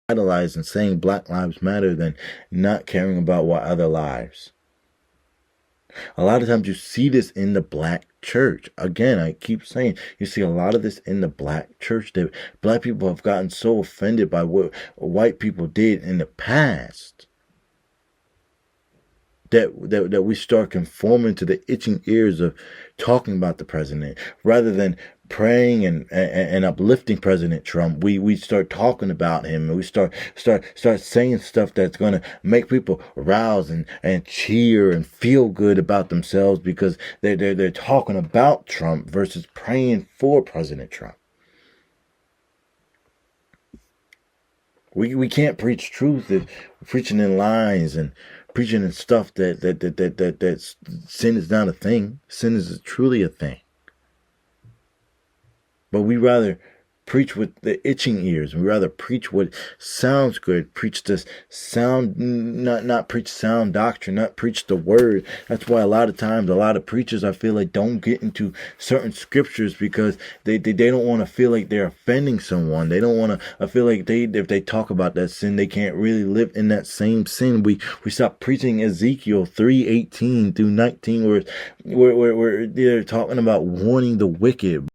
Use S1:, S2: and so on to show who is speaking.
S1: idolize and saying Black Lives Matter than not caring about what other lives. A lot of times you see this in the black church. Again, I keep saying, you see a lot of this in the black church. That black people have gotten so offended by what white people did in the past that we start conforming to the itching ears of talking about the president rather than praying and uplifting President Trump. We start talking about him, and we start saying stuff that's going to make people rouse and cheer and feel good about themselves because they're talking about Trump versus praying for President Trump. We can't preach truth if we're preaching in lies and preaching and stuff that sin is not a thing. Sin is truly a thing. But we rather preach with the itching ears. We rather preach what sounds good. Preach this sound, not preach sound doctrine, not preach the word. That's why a lot of times, a lot of preachers, I feel like, don't get into certain scriptures because they don't want to feel like they're offending someone. They don't want to, I feel like if they talk about that sin, they can't really live in that same sin. We stop preaching Ezekiel 3:18 through 19 where they're talking about warning the wicked.